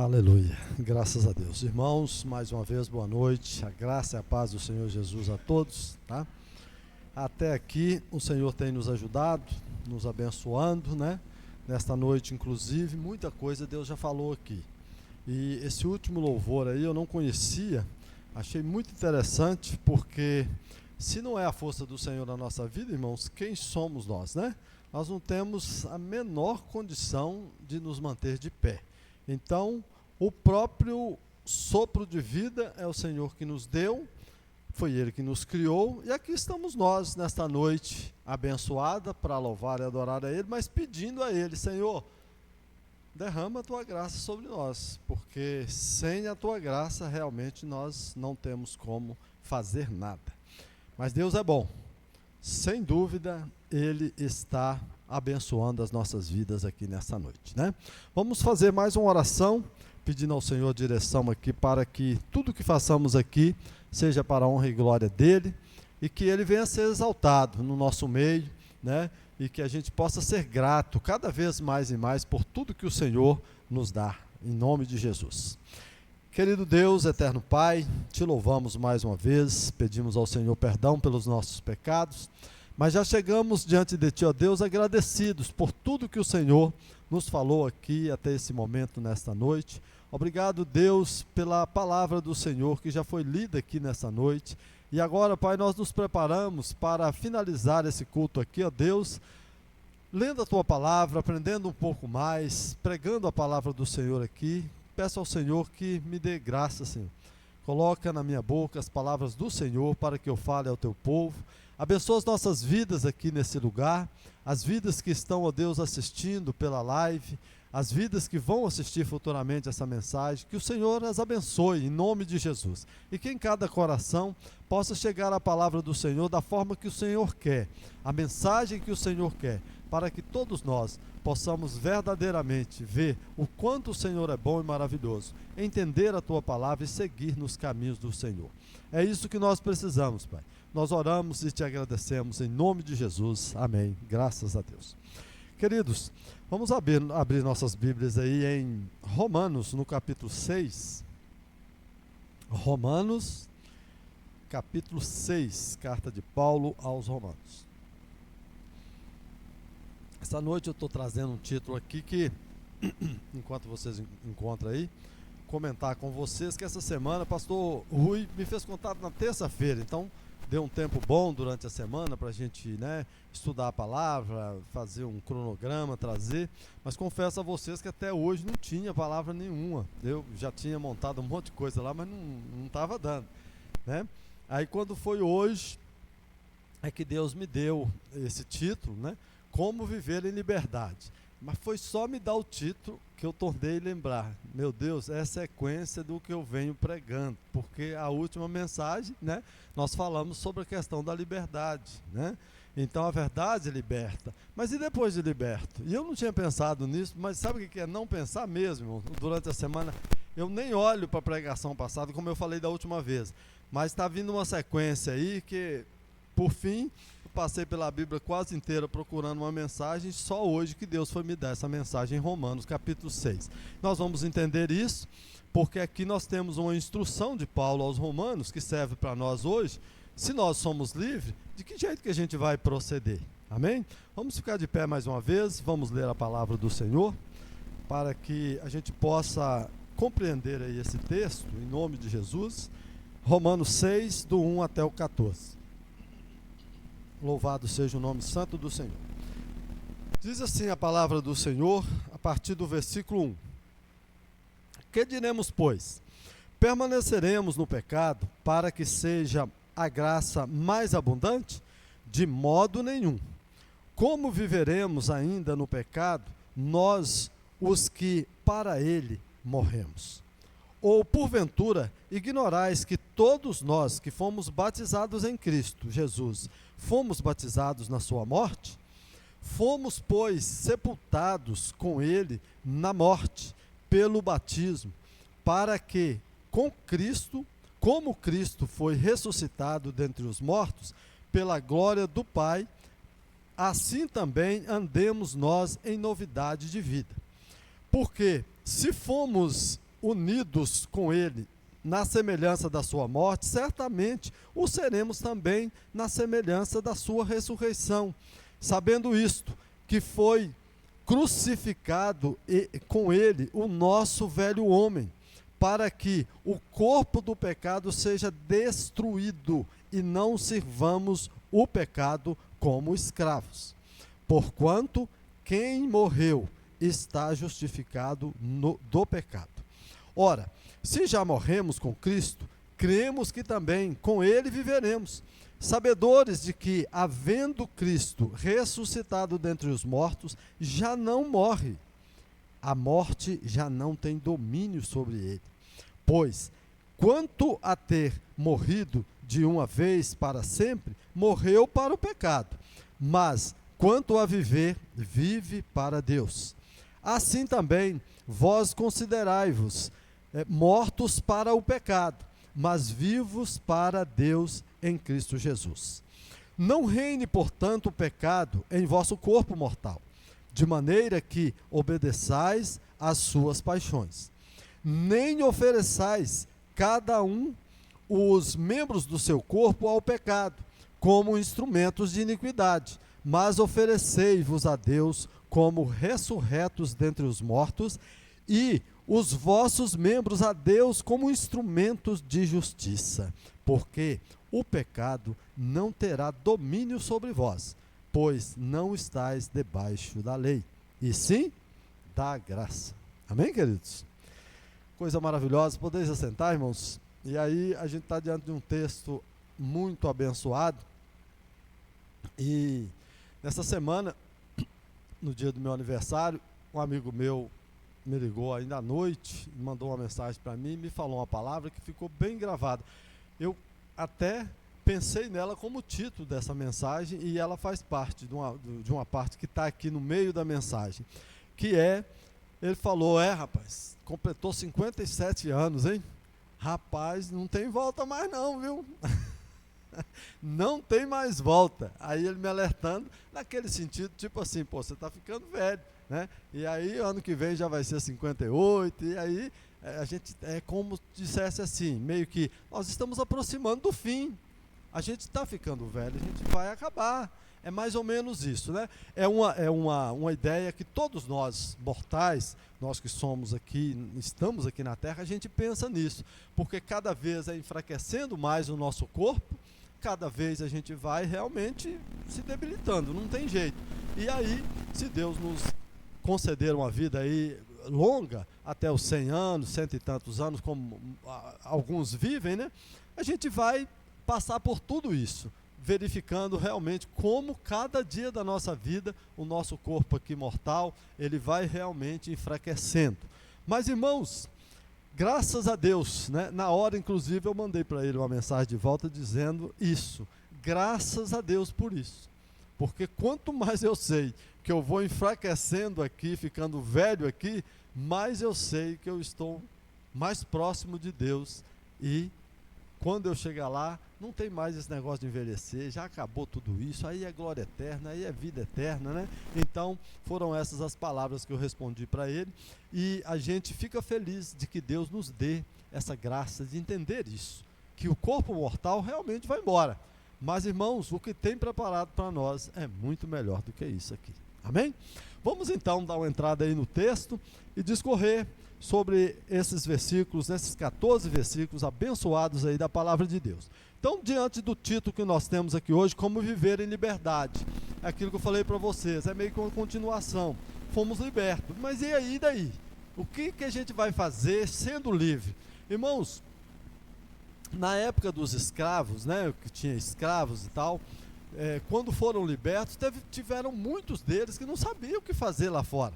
Aleluia, graças a Deus. Irmãos, mais uma vez, boa noite, a graça e a paz do Senhor Jesus a todos, tá? Até aqui o Senhor tem nos ajudado, nos abençoando, né? Nesta noite, inclusive, muita coisa Deus já falou aqui. E esse último louvor aí eu não conhecia, achei muito interessante, porque se não é a força do Senhor na nossa vida, irmãos, quem somos nós, né? Nós não temos a menor condição de nos manter de pé. Então, o próprio sopro de vida é o Senhor que nos deu, foi Ele que nos criou, e aqui estamos nós, nesta noite, abençoada, para louvar e adorar a Ele, mas pedindo a Ele, Senhor, derrama a Tua graça sobre nós, porque sem a Tua graça, realmente, nós não temos como fazer nada. Mas Deus é bom, sem dúvida, Ele está abençoando as nossas vidas aqui nessa noite, né? Vamos fazer mais uma oração, pedindo ao Senhor direção aqui, para que tudo que façamos aqui seja para a honra e glória dEle, e que Ele venha a ser exaltado no nosso meio, né? E que a gente possa ser grato cada vez mais e mais por tudo que o Senhor nos dá, em nome de Jesus. Querido Deus, eterno Pai, te louvamos mais uma vez, pedimos ao Senhor perdão pelos nossos pecados, mas já chegamos diante de Ti, ó Deus, agradecidos por tudo que o Senhor nos falou aqui até esse momento, nesta noite. Obrigado, Deus, pela palavra do Senhor que já foi lida aqui nessa noite. E agora, Pai, nós nos preparamos para finalizar esse culto aqui, ó Deus, lendo a Tua palavra, aprendendo um pouco mais, pregando a palavra do Senhor aqui. Peço ao Senhor que me dê graça, Senhor. Coloca na minha boca as palavras do Senhor para que eu fale ao Teu povo. Abençoa as nossas vidas aqui nesse lugar, as vidas que estão, ó Deus, assistindo pela live, as vidas que vão assistir futuramente essa mensagem, que o Senhor as abençoe em nome de Jesus. E que em cada coração possa chegar a palavra do Senhor da forma que o Senhor quer, a mensagem que o Senhor quer, para que todos nós possamos verdadeiramente ver o quanto o Senhor é bom e maravilhoso, entender a Tua palavra e seguir nos caminhos do Senhor. É isso que nós precisamos, Pai. Nós oramos e Te agradecemos em nome de Jesus. Amém. Graças a Deus. Queridos, vamos abrir nossas Bíblias aí em Romanos, no capítulo 6. Romanos, capítulo 6, carta de Paulo aos Romanos. Essa noite eu estou trazendo um título aqui que, enquanto vocês encontram aí, comentar com vocês que essa semana, pastor Rui me fez contato na terça-feira, então deu um tempo bom durante a semana para a gente, né, estudar a palavra, fazer um cronograma, trazer, mas confesso a vocês que até hoje não tinha palavra nenhuma. Eu já tinha montado um monte de coisa lá, mas não estava dando, né? Aí quando foi hoje, é que Deus me deu esse título, né? Como viver em liberdade. Mas foi só me dar o título que eu tornei lembrar. Meu Deus, é a sequência do que eu venho pregando, porque a última mensagem, né, nós falamos sobre a questão da liberdade, né? Então a verdade liberta. Mas e depois de liberto? E eu não tinha pensado nisso, mas sabe o que é não pensar mesmo, irmão? Durante a semana eu nem olho para a pregação passada, como eu falei da última vez, mas está vindo uma sequência aí que, por fim, passei pela Bíblia quase inteira procurando uma mensagem, só hoje que Deus foi me dar essa mensagem em Romanos, capítulo 6. Nós vamos entender isso, porque aqui nós temos uma instrução de Paulo aos Romanos, que serve para nós hoje. Se nós somos livres, de que jeito que a gente vai proceder? Amém? Vamos ficar de pé mais uma vez, vamos ler a palavra do Senhor, para que a gente possa compreender aí esse texto, em nome de Jesus. Romanos 6, do 1 até o 14. Louvado seja o nome santo do Senhor. Diz assim a palavra do Senhor, a partir do versículo 1. Que diremos, pois? Permaneceremos no pecado para que seja a graça mais abundante? De modo nenhum. Como viveremos ainda no pecado, nós, os que para ele morremos? Ou, porventura, ignorais que todos nós que fomos batizados em Cristo Jesus, fomos batizados na sua morte? Fomos, pois, sepultados com ele na morte, pelo batismo, para que, com Cristo, como Cristo foi ressuscitado dentre os mortos, pela glória do Pai, assim também andemos nós em novidade de vida. Porque, se fomos unidos com ele na semelhança da sua morte, certamente o seremos também na semelhança da sua ressurreição. Sabendo isto, que foi crucificado com ele o nosso velho homem, para que o corpo do pecado seja destruído e não sirvamos o pecado como escravos. Porquanto quem morreu está justificado do pecado. Ora, se já morremos com Cristo, cremos que também com ele viveremos, sabedores de que, havendo Cristo ressuscitado dentre os mortos, já não morre. A morte já não tem domínio sobre ele. Pois, quanto a ter morrido de uma vez para sempre, morreu para o pecado, mas quanto a viver, vive para Deus. Assim também, vós considerai-vos mortos para o pecado, mas vivos para Deus em Cristo Jesus. Não reine, portanto, o pecado em vosso corpo mortal, de maneira que obedeçais às suas paixões. Nem ofereçais cada um os membros do seu corpo ao pecado, como instrumentos de iniquidade, mas oferecei-vos a Deus como ressurretos dentre os mortos, e os vossos membros a Deus como instrumentos de justiça, porque o pecado não terá domínio sobre vós, pois não estáis debaixo da lei, e sim da graça. Amém, queridos? Coisa maravilhosa. Podeis assentar, irmãos? E aí a gente está diante de um texto muito abençoado, e nessa semana, no dia do meu aniversário, um amigo meu me ligou ainda à noite, mandou uma mensagem para mim, me falou uma palavra que ficou bem gravada. Eu até pensei nela como título dessa mensagem, e ela faz parte de uma parte que está aqui no meio da mensagem, que é, ele falou, rapaz, completou 57 anos, hein? Rapaz, não tem volta mais não, viu? Não tem mais volta. Aí ele me alertando, naquele sentido, tipo assim, pô, você está ficando velho, né? E aí, ano que vem já vai ser 58, e aí a gente, é como dissesse assim, meio que, nós estamos aproximando do fim. A gente está ficando velho, a gente vai acabar. É mais ou menos isso, né? É uma ideia que todos nós, mortais, nós que somos aqui, estamos aqui na Terra, a gente pensa nisso, porque cada vez é enfraquecendo mais o nosso corpo, cada vez a gente vai realmente se debilitando, não tem jeito. E aí, se Deus nos conceder uma vida aí longa, até os 100 anos, cento e tantos anos, como alguns vivem, né? A gente vai passar por tudo isso, verificando realmente como cada dia da nossa vida, o nosso corpo aqui mortal, ele vai realmente enfraquecendo. Mas, irmãos, graças a Deus, né? Na hora, inclusive, eu mandei para ele uma mensagem de volta dizendo isso. Graças a Deus por isso. Porque quanto mais eu sei que eu vou enfraquecendo aqui, ficando velho aqui, mais eu sei que eu estou mais próximo de Deus, e quando eu chegar lá, não tem mais esse negócio de envelhecer, já acabou tudo isso, aí é glória eterna, aí é vida eterna, né? Então, foram essas as palavras que eu respondi para ele, e a gente fica feliz de que Deus nos dê essa graça de entender isso, que o corpo mortal realmente vai embora, mas, irmãos, o que tem preparado para nós é muito melhor do que isso aqui. Amém? Vamos então dar uma entrada aí no texto e discorrer sobre esses versículos, esses 14 versículos abençoados aí da palavra de Deus. Então, diante do título que nós temos aqui hoje, como viver em liberdade, é aquilo que eu falei para vocês, é meio que uma continuação. Fomos libertos, mas e aí, daí? O que a gente vai fazer sendo livre? Irmãos, na época dos escravos, né, que tinha escravos e tal, quando foram libertos, tiveram muitos deles que não sabiam o que fazer lá fora.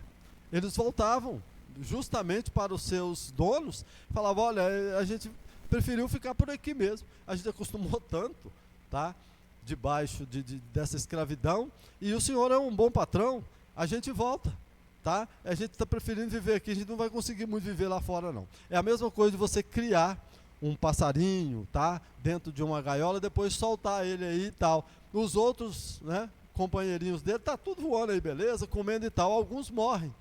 Eles voltavam justamente para os seus donos, falavam, olha, a gente preferiu ficar por aqui mesmo, a gente acostumou tanto, tá, debaixo dessa escravidão, e o senhor é um bom patrão, a gente volta, tá, a gente está preferindo viver aqui, a gente não vai conseguir muito viver lá fora não. É a mesma coisa de você criar um passarinho, tá, dentro de uma gaiola, depois soltar ele aí e tal. Os outros, né, companheirinhos dele, tá tudo voando aí, beleza, comendo e tal, alguns morrem.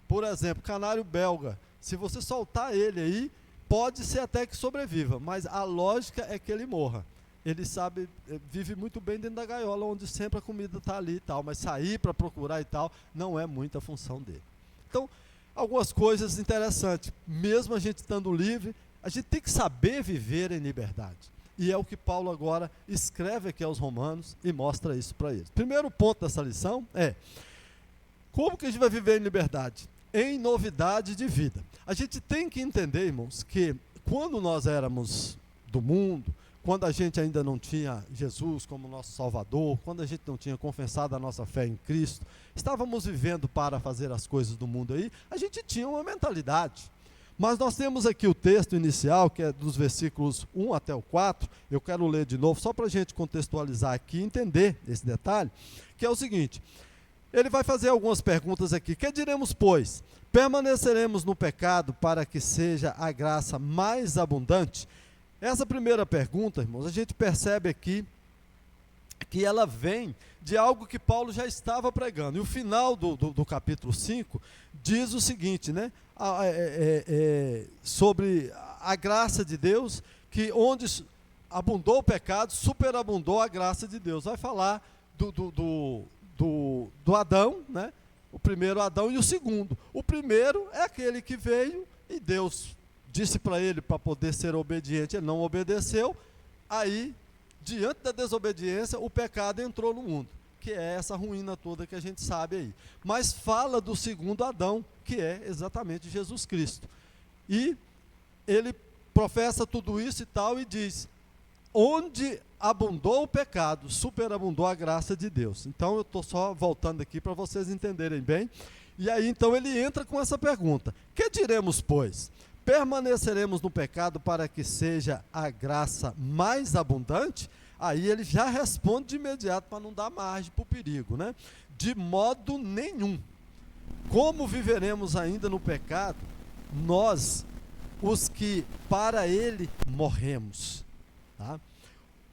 Por exemplo, canário belga, Se você soltar ele aí, pode ser até que sobreviva, mas a lógica é que ele morra. Ele sabe, vive muito bem dentro da gaiola, onde sempre a comida está ali e tal, mas sair para procurar e tal, não é muita função dele. Então, algumas coisas interessantes. Mesmo a gente estando livre, a gente tem que saber viver em liberdade. E é o que Paulo agora escreve aqui aos Romanos e mostra isso para eles. Primeiro ponto dessa lição é: como que a gente vai viver em liberdade? Em novidade de vida. A gente tem que entender, irmãos, que quando nós éramos do mundo, quando a gente ainda não tinha Jesus como nosso Salvador, quando a gente não tinha confessado a nossa fé em Cristo, estávamos vivendo para fazer as coisas do mundo aí, a gente tinha uma mentalidade. Mas nós temos aqui o texto inicial, que é dos versículos 1 até o 4, eu quero ler de novo, só para a gente contextualizar aqui e entender esse detalhe, que é o seguinte: ele vai fazer algumas perguntas aqui. Que diremos, pois? Permaneceremos no pecado para que seja a graça mais abundante? Essa primeira pergunta, irmãos, a gente percebe aqui que ela vem de algo que Paulo já estava pregando. E o final do capítulo 5 diz o seguinte, né? Sobre a graça de Deus, que onde abundou o pecado, superabundou a graça de Deus. Vai falar do Adão, né? O primeiro Adão e o segundo. O primeiro é aquele que veio e Deus disse para ele para poder ser obediente, ele não obedeceu, aí, diante da desobediência, o pecado entrou no mundo, que é essa ruína toda que a gente sabe aí. Mas fala do segundo Adão, que é exatamente Jesus Cristo. E ele professa tudo isso e tal, e diz: onde abundou o pecado, superabundou a graça de Deus. Então eu estou só voltando aqui para vocês entenderem bem. E aí então ele entra com essa pergunta: que diremos, pois? Permaneceremos no pecado para que seja a graça mais abundante? Aí ele já responde de imediato para não dar margem para o perigo, né? De modo nenhum. Como viveremos ainda no pecado, nós, os que para ele morremos? Tá?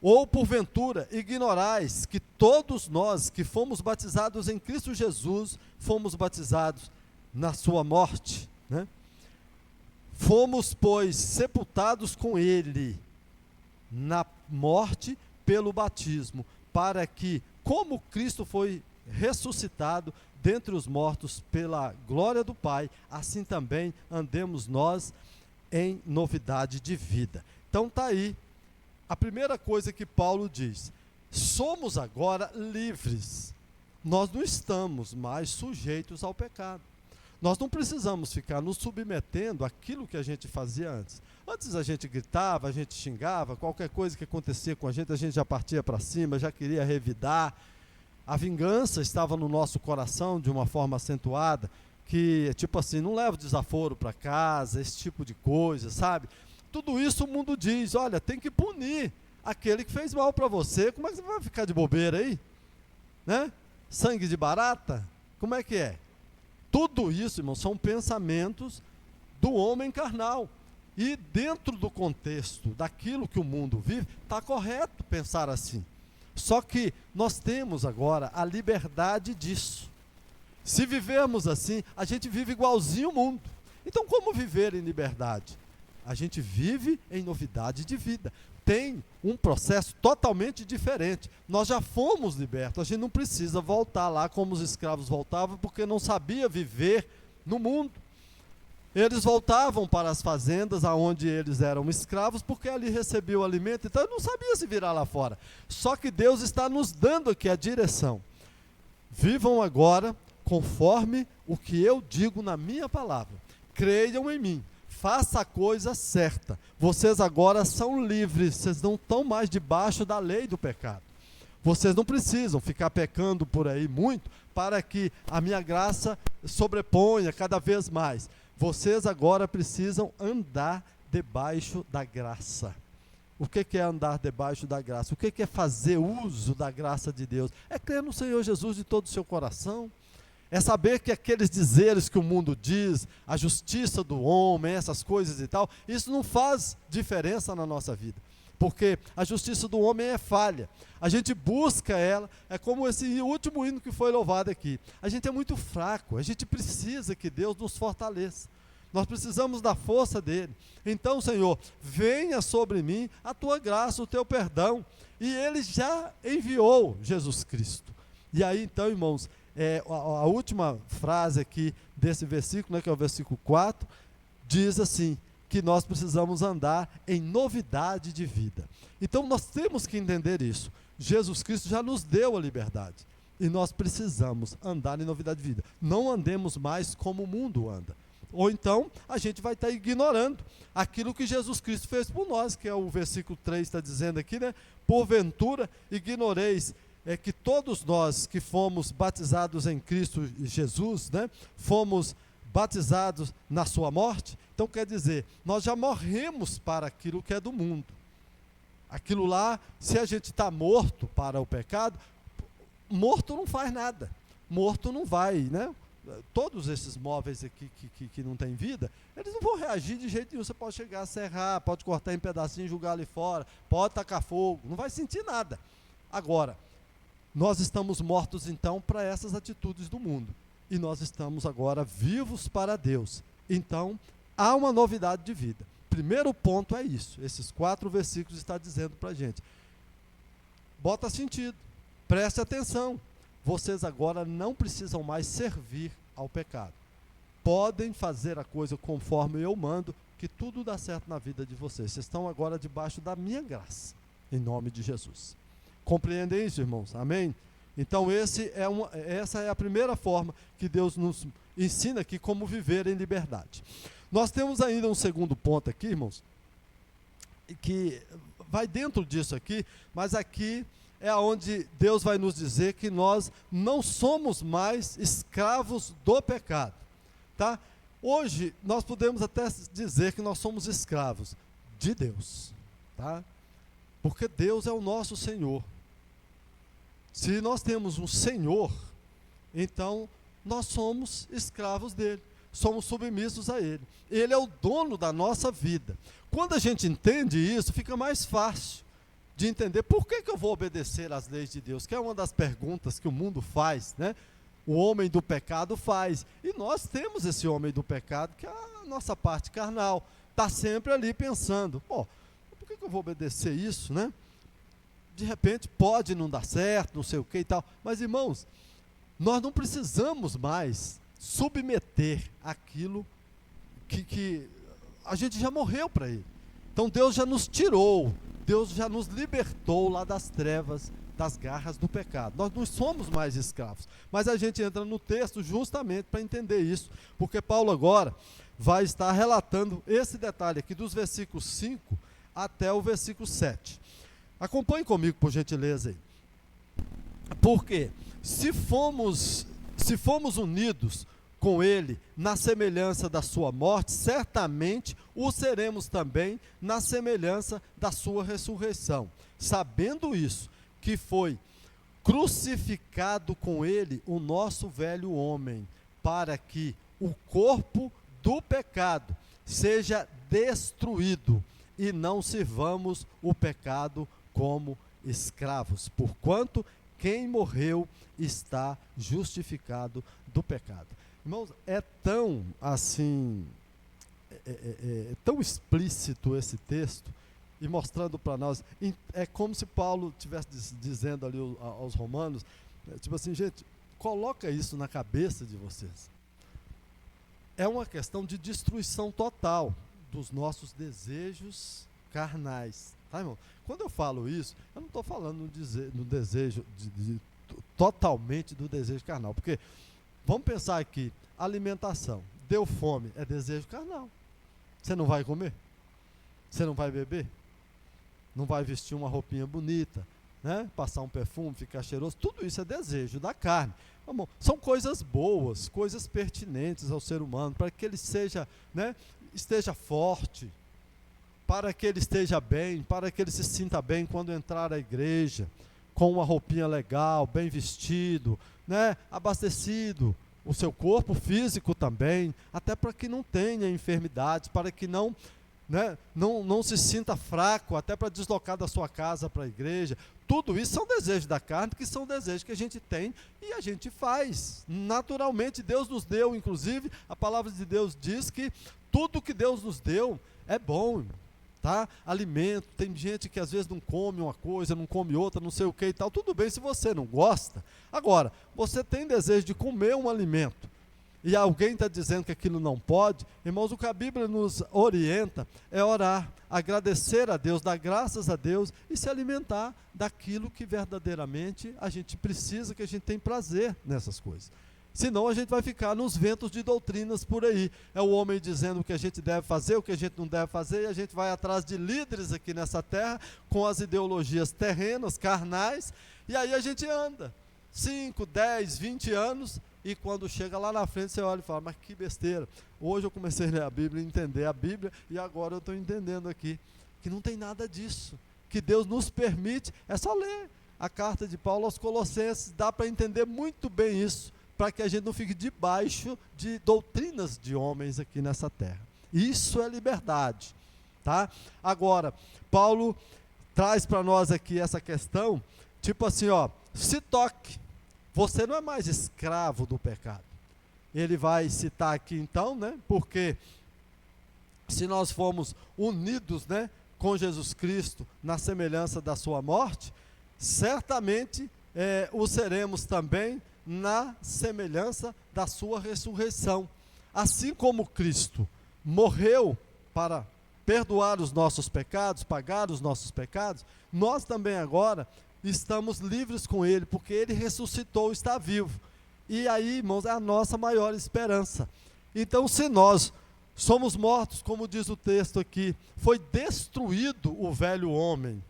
Ou porventura ignorais que todos nós que fomos batizados em Cristo Jesus, fomos batizados na sua morte, né? Fomos, pois, sepultados com ele na morte pelo batismo, para que, como Cristo foi ressuscitado dentre os mortos pela glória do Pai, assim também andemos nós em novidade de vida. Então está aí a primeira coisa que Paulo diz: somos agora livres, nós não estamos mais sujeitos ao pecado. Nós não precisamos ficar nos submetendo àquilo que a gente fazia antes. Antes a gente gritava, a gente xingava, qualquer coisa que acontecia com a gente já partia para cima, já queria revidar. A vingança estava no nosso coração de uma forma acentuada, que tipo assim, não leva o desaforo para casa, esse tipo de coisa, sabe? Tudo isso o mundo diz: olha, tem que punir aquele que fez mal para você. Como é que você vai ficar de bobeira aí? Né? Sangue de barata? Como é que é? Tudo isso, irmão, são pensamentos do homem carnal. E dentro do contexto daquilo que o mundo vive, está correto pensar assim. Só que nós temos agora a liberdade disso. Se vivermos assim, a gente vive igualzinho o mundo. Então, como viver em liberdade? A gente vive em novidade de vida. Tem um processo totalmente diferente. Nós já fomos libertos, a gente não precisa voltar lá como os escravos voltavam, porque não sabia viver no mundo. Eles voltavam para as fazendas aonde eles eram escravos, porque ali recebiam o alimento, então não sabia se virar lá fora. Só que Deus está nos dando aqui a direção. Vivam agora conforme o que eu digo na minha palavra. Creiam em mim. Faça a coisa certa. Vocês agora são livres, vocês não estão mais debaixo da lei do pecado. Vocês não precisam ficar pecando por aí muito para que a minha graça sobreponha cada vez mais. Vocês agora precisam andar debaixo da graça. O que é andar debaixo da graça? O que é fazer uso da graça de Deus? É crer no Senhor Jesus de todo o seu coração. É saber que aqueles dizeres que o mundo diz, a justiça do homem, essas coisas e tal, isso não faz diferença na nossa vida. Porque a justiça do homem é falha. A gente busca ela, é como esse último hino que foi louvado aqui. A gente é muito fraco, a gente precisa que Deus nos fortaleça. nós precisamos da força dele. Então, Senhor, venha sobre mim a tua graça, o teu perdão. E ele já enviou Jesus Cristo. E aí, então, irmãos, a última frase aqui desse versículo, né, que é o versículo 4, diz assim, que nós precisamos andar em novidade de vida. Então nós temos que entender isso. Jesus Cristo já nos deu a liberdade. E nós precisamos andar em novidade de vida. Não andemos mais como o mundo anda. Ou então a gente vai estar ignorando aquilo que Jesus Cristo fez por nós, que é o versículo 3 está dizendo aqui, né? Porventura ignoreis que todos nós que fomos batizados em Cristo Jesus, né? Fomos batizados na sua morte. Então quer dizer, nós já morremos para aquilo que é do mundo. Aquilo lá, se a gente está morto para o pecado, morto não faz nada, morto não vai, né? Todos esses móveis aqui que não têm vida, eles não vão reagir de jeito nenhum. Você pode chegar a serrar, pode cortar em pedacinhos, jogar ali fora, pode tacar fogo, não vai sentir nada. Agora, nós estamos mortos então para essas atitudes do mundo. E nós estamos agora vivos para Deus. Então, há uma novidade de vida. Primeiro ponto é isso. Esses 4 versículos estão dizendo para a gente. Bota sentido. Preste atenção. Vocês agora não precisam mais servir ao pecado. Podem fazer a coisa conforme eu mando, que tudo dá certo na vida de vocês. Vocês estão agora debaixo da minha graça. Em nome de Jesus. Compreendem isso, irmãos? Amém? Então essa é a primeira forma que Deus nos ensina aqui como viver em liberdade. Nós temos ainda um segundo ponto aqui, irmãos, que vai dentro disso aqui, mas aqui é onde Deus vai nos dizer que nós não somos mais escravos do pecado, tá? Hoje nós podemos até dizer que nós somos escravos de Deus, tá? Porque Deus é o nosso Senhor. Se nós temos um Senhor, então nós somos escravos dele, somos submissos a ele. Ele é o dono da nossa vida. Quando a gente entende isso, fica mais fácil de entender por que eu vou obedecer às leis de Deus, que é uma das perguntas que o mundo faz, né? O homem do pecado faz. E nós temos esse homem do pecado, que é a nossa parte carnal, está sempre ali pensando, por que eu vou obedecer isso, né? De repente pode não dar certo, não sei o que e tal. Mas, irmãos, nós não precisamos mais submeter aquilo que a gente já morreu para ele. Então Deus já nos tirou, Deus já nos libertou lá das trevas, das garras do pecado. Nós não somos mais escravos. Mas a gente entra no texto justamente para entender isso, porque Paulo agora vai estar relatando esse detalhe aqui dos versículos 5 até o versículo 7. Acompanhe comigo, por gentileza, aí. Porque se fomos unidos com ele na semelhança da sua morte, certamente o seremos também na semelhança da sua ressurreição. Sabendo isso, que foi crucificado com ele o nosso velho homem, para que o corpo do pecado seja destruído e não sirvamos o pecado como escravos, porquanto quem morreu está justificado do pecado. Irmãos, é tão assim, tão explícito esse texto, e mostrando para nós, é como se Paulo estivesse dizendo ali aos romanos, tipo assim, gente, coloca isso na cabeça de vocês. É uma questão de destruição total dos nossos desejos carnais. Tá, irmão? Quando eu falo isso, eu não estou falando no desejo, totalmente do desejo carnal, porque, vamos pensar aqui, alimentação, deu fome, é desejo carnal. Você não vai comer? Você não vai beber? Não vai vestir uma roupinha bonita, né? Passar um perfume, ficar cheiroso, tudo isso é desejo da carne. Bom, são coisas boas, coisas pertinentes ao ser humano, para que ele seja, né, esteja forte, para que ele esteja bem, para que ele se sinta bem quando entrar à igreja, com uma roupinha legal, bem vestido, né, abastecido, o seu corpo físico também, até para que não tenha enfermidades, para que não se sinta fraco, até para deslocar da sua casa para a igreja. Tudo isso são desejos da carne, que são desejos que a gente tem e a gente faz. Naturalmente, Deus nos deu, inclusive, a palavra de Deus diz que Tudo que Deus nos deu é bom, irmão, tá? Alimento, tem gente que às vezes não come uma coisa, não come outra, não sei o que e tal. Tudo bem se você não gosta. Agora, você tem desejo de comer um alimento e alguém está dizendo que aquilo não pode, irmãos, o que a Bíblia nos orienta é orar, agradecer a Deus, dar graças a Deus e se alimentar daquilo que verdadeiramente a gente precisa, que a gente tem prazer nessas coisas. Senão a gente vai ficar nos ventos de doutrinas por aí. É o homem dizendo o que a gente deve fazer, o que a gente não deve fazer, e a gente vai atrás de líderes aqui nessa terra, com as ideologias terrenas, carnais, e aí a gente anda 5, 10, 20 anos, e quando chega lá na frente você olha e fala, mas que besteira. Hoje eu comecei a ler a Bíblia, entender a Bíblia, e agora eu estou entendendo aqui, que não tem nada disso, que Deus nos permite, é só ler a carta de Paulo aos Colossenses, dá para entender muito bem isso, para que a gente não fique debaixo de doutrinas de homens aqui nessa terra. Isso é liberdade, tá? Agora, Paulo traz para nós aqui essa questão, tipo assim, ó, se toque, você não é mais escravo do pecado. Ele vai citar aqui então, né, porque se nós formos unidos, né, com Jesus Cristo, na semelhança da sua morte, certamente o seremos também na semelhança da sua ressurreição. Assim como Cristo morreu para perdoar os nossos pecados, pagar os nossos pecados, nós também agora estamos livres com Ele, porque Ele ressuscitou, está vivo. E aí, irmãos, é a nossa maior esperança. Então, se nós somos mortos, como diz o texto aqui, foi destruído o velho homem,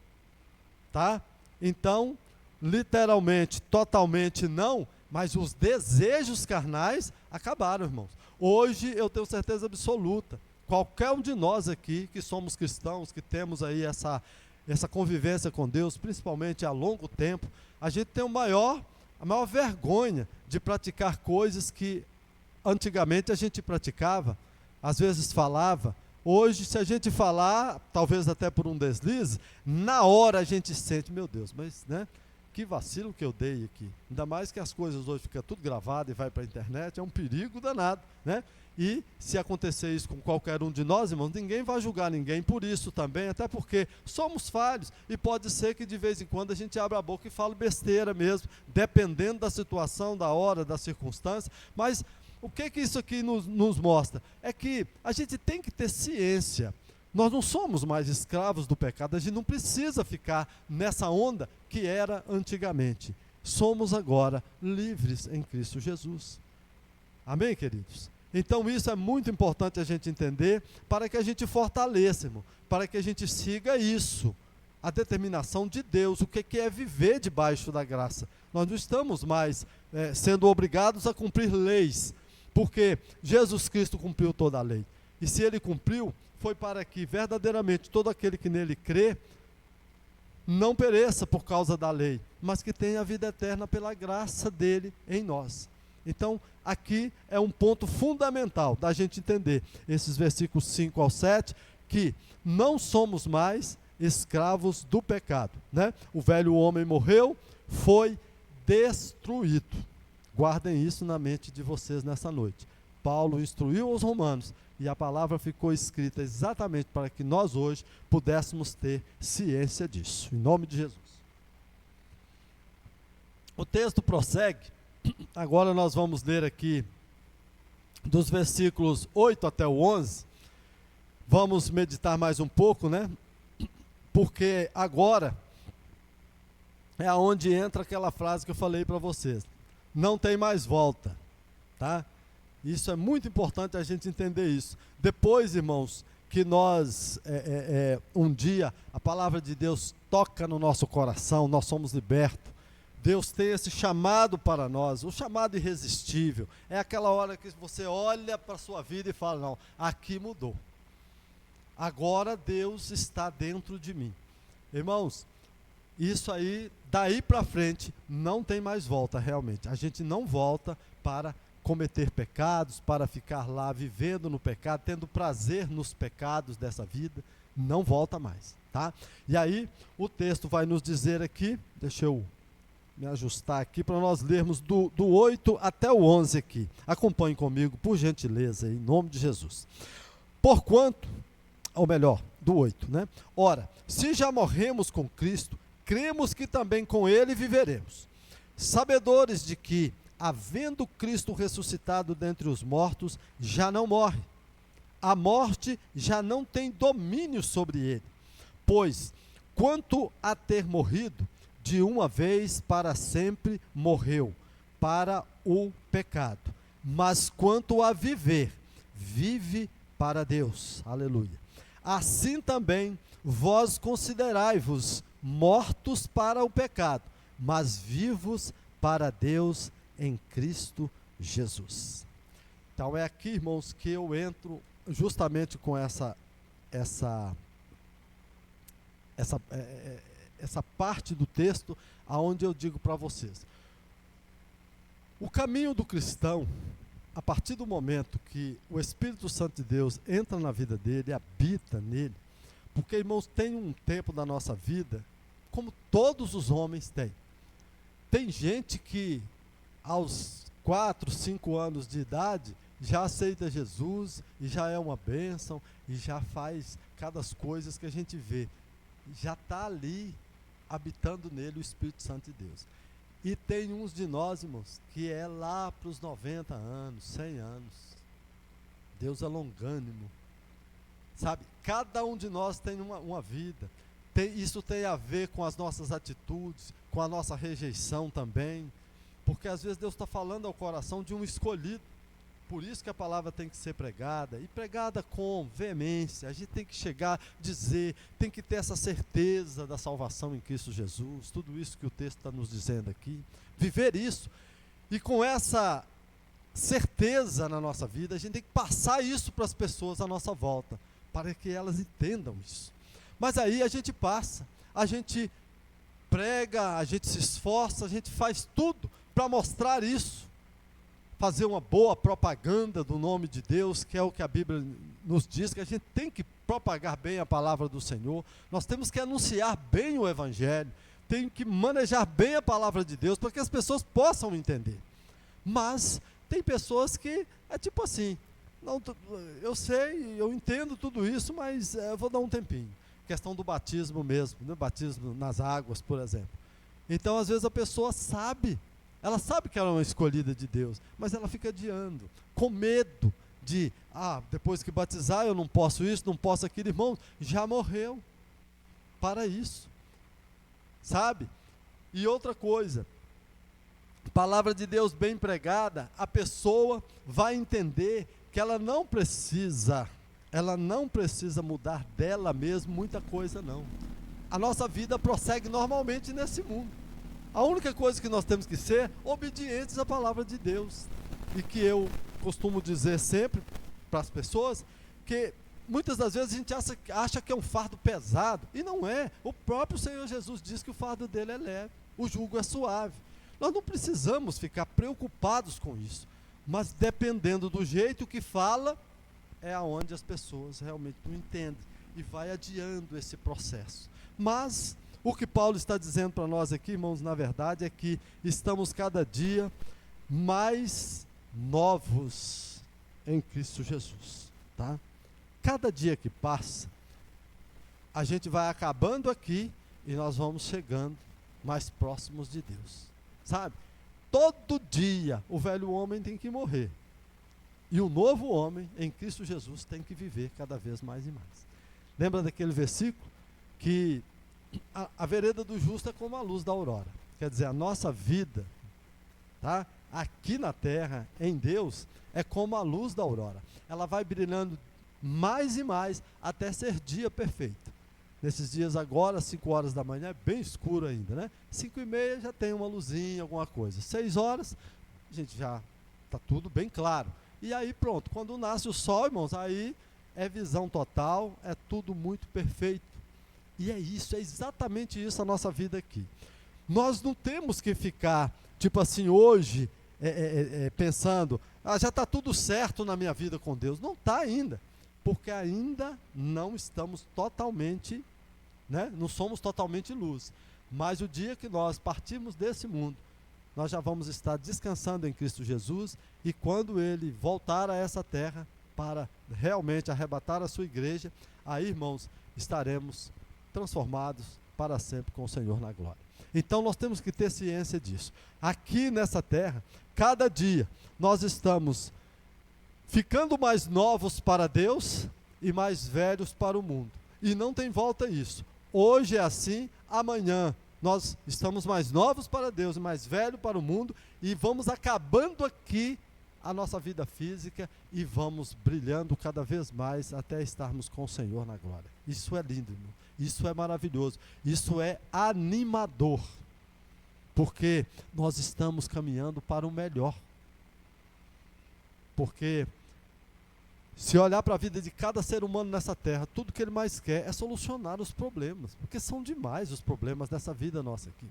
tá? Então, literalmente, totalmente não, mas os desejos carnais acabaram, irmãos. Hoje eu tenho certeza absoluta, qualquer um de nós aqui que somos cristãos, que temos aí essa convivência com Deus, principalmente há longo tempo, a gente tem a maior vergonha de praticar coisas que antigamente a gente praticava, às vezes falava. Hoje, se a gente falar, talvez até por um deslize, na hora a gente sente, meu Deus, mas, né, que vacilo que eu dei aqui. Ainda mais que as coisas hoje ficam tudo gravado e vai para a internet, é um perigo danado, né? E se acontecer isso com qualquer um de nós, irmãos, ninguém vai julgar ninguém por isso também, até porque somos falhos e pode ser que de vez em quando a gente abra a boca e fale besteira mesmo, dependendo da situação, da hora, da circunstância, mas o que isso aqui nos mostra? É que a gente tem que ter ciência. Nós não somos mais escravos do pecado, a gente não precisa ficar nessa onda que era antigamente. Somos agora livres em Cristo Jesus. Amém, queridos? Então isso é muito importante a gente entender, para que a gente fortaleça, irmão, para que a gente siga isso, a determinação de Deus, o que é viver debaixo da graça. Nós não estamos mais sendo obrigados a cumprir leis, porque Jesus Cristo cumpriu toda a lei. E se Ele cumpriu, foi para que verdadeiramente todo aquele que nele crê, não pereça por causa da lei, mas que tenha a vida eterna pela graça dele em nós. Então, aqui é um ponto fundamental da gente entender, esses versículos 5 ao 7, que não somos mais escravos do pecado, né? O velho homem morreu, foi destruído. Guardem isso na mente de vocês nessa noite. Paulo instruiu os romanos e a palavra ficou escrita exatamente para que nós hoje pudéssemos ter ciência disso, em nome de Jesus. O texto prossegue, agora nós vamos ler aqui dos versículos 8 até o 11, vamos meditar mais um pouco, né? Porque agora é onde entra aquela frase que eu falei para vocês, não tem mais volta, tá? Isso é muito importante a gente entender isso. Depois, irmãos, que nós, um dia, a palavra de Deus toca no nosso coração, nós somos libertos. Deus tem esse chamado para nós, um chamado irresistível. É aquela hora que você olha para a sua vida e fala, não, aqui mudou. Agora Deus está dentro de mim. Irmãos, isso aí, daí para frente, não tem mais volta realmente. A gente não volta para cometer pecados, para ficar lá vivendo no pecado, tendo prazer nos pecados dessa vida, não volta mais, tá? E aí, o texto vai nos dizer aqui, deixa eu me ajustar aqui, para nós lermos do 8 até o 11 aqui. Acompanhe comigo, por gentileza, em nome de Jesus. Porquanto, ou melhor, do 8, né? Ora, se já morremos com Cristo, cremos que também com ele viveremos. Sabedores de que, havendo Cristo ressuscitado dentre os mortos, já não morre. A morte já não tem domínio sobre ele. Pois, quanto a ter morrido, de uma vez para sempre morreu, para o pecado. Mas quanto a viver, vive para Deus. Aleluia. Assim também, vós considerai-vos mortos para o pecado, mas vivos para Deus em Cristo Jesus. Então é aqui, irmãos, que eu entro justamente com essa parte do texto, aonde eu digo para vocês: o caminho do cristão, a partir do momento que o Espírito Santo de Deus entra na vida dele, habita nele, porque, irmãos, tem um tempo da nossa vida, como todos os homens têm. Tem gente que aos 4, 5 anos de idade já aceita Jesus e já é uma bênção e já faz cada coisas que a gente vê. Já está ali habitando nele o Espírito Santo de Deus. E tem uns de nós, irmãos, que é lá para os 90 anos, 100 anos. Deus é longânimo. Sabe, cada um de nós tem uma vida. Isso tem a ver com as nossas atitudes, com a nossa rejeição também. Porque às vezes Deus está falando ao coração de um escolhido. Por isso que a palavra tem que ser pregada, e pregada com veemência. A gente tem que chegar, dizer, tem que ter essa certeza da salvação em Cristo Jesus, tudo isso que o texto está nos dizendo aqui, viver isso, e com essa certeza na nossa vida, a gente tem que passar isso para as pessoas à nossa volta, para que elas entendam isso. Mas aí a gente passa, a gente prega, a gente se esforça, a gente faz tudo para mostrar isso, fazer uma boa propaganda do nome de Deus, que é o que a Bíblia nos diz, que a gente tem que propagar bem a palavra do Senhor, nós temos que anunciar bem o Evangelho, tem que manejar bem a palavra de Deus, para que as pessoas possam entender. Mas tem pessoas que é tipo assim, não, eu sei, eu entendo tudo isso, mas eu vou dar um tempinho. Questão do batismo mesmo, né? Batismo nas águas, por exemplo. Então, às vezes a pessoa sabe, ela sabe que ela é uma escolhida de Deus, mas ela fica adiando, com medo de, depois que batizar eu não posso isso, não posso aquilo. Irmão, já morreu para isso, sabe? E outra coisa, palavra de Deus bem pregada, a pessoa vai entender que ela não precisa mudar dela mesma muita coisa não. A nossa vida prossegue normalmente nesse mundo. A única coisa que nós temos que ser obedientes à palavra de Deus. E que eu costumo dizer sempre para as pessoas, que muitas das vezes a gente acha que é um fardo pesado, e não é. O próprio Senhor Jesus diz que o fardo dele é leve, o jugo é suave. Nós não precisamos ficar preocupados com isso, mas dependendo do jeito que fala, é aonde as pessoas realmente não entendem, e vai adiando esse processo. Mas o que Paulo está dizendo para nós aqui, irmãos, na verdade, é que estamos cada dia mais novos em Cristo Jesus, tá? Cada dia que passa, a gente vai acabando aqui e nós vamos chegando mais próximos de Deus, sabe? Todo dia o velho homem tem que morrer, e o novo homem em Cristo Jesus tem que viver cada vez mais e mais. Lembra daquele versículo que a vereda do justo é como a luz da aurora? Quer dizer, a nossa vida, tá, aqui na terra, em Deus, é como a luz da aurora. Ela vai brilhando mais e mais até ser dia perfeito. Nesses dias agora, 5 horas da manhã, é bem escuro ainda, né? 5:30 já tem uma luzinha, alguma coisa. 6 horas, a gente já está tudo bem claro. E aí pronto, quando nasce o sol, irmãos, aí é visão total, é tudo muito perfeito. E é isso, é exatamente isso a nossa vida aqui. Nós não temos que ficar, tipo assim, hoje, pensando, já está tudo certo na minha vida com Deus. Não está ainda, porque ainda não estamos totalmente, né, não somos totalmente luz. Mas o dia que nós partirmos desse mundo, nós já vamos estar descansando em Cristo Jesus, e quando Ele voltar a essa terra, para realmente arrebatar a sua igreja, aí, irmãos, estaremos transformados para sempre com o Senhor na glória. Então nós temos que ter ciência disso. Aqui nessa terra, cada dia, nós estamos ficando mais novos para Deus e mais velhos para o mundo. E não tem volta isso. Hoje é assim, amanhã nós estamos mais novos para Deus e mais velhos para o mundo, e vamos acabando aqui a nossa vida física e vamos brilhando cada vez mais até estarmos com o Senhor na glória. Isso é lindo, irmão. Isso é maravilhoso. Isso é animador. Porque nós estamos caminhando para o melhor. Porque se olhar para a vida de cada ser humano nessa terra, tudo que ele mais quer é solucionar os problemas. Porque são demais os problemas dessa vida nossa aqui.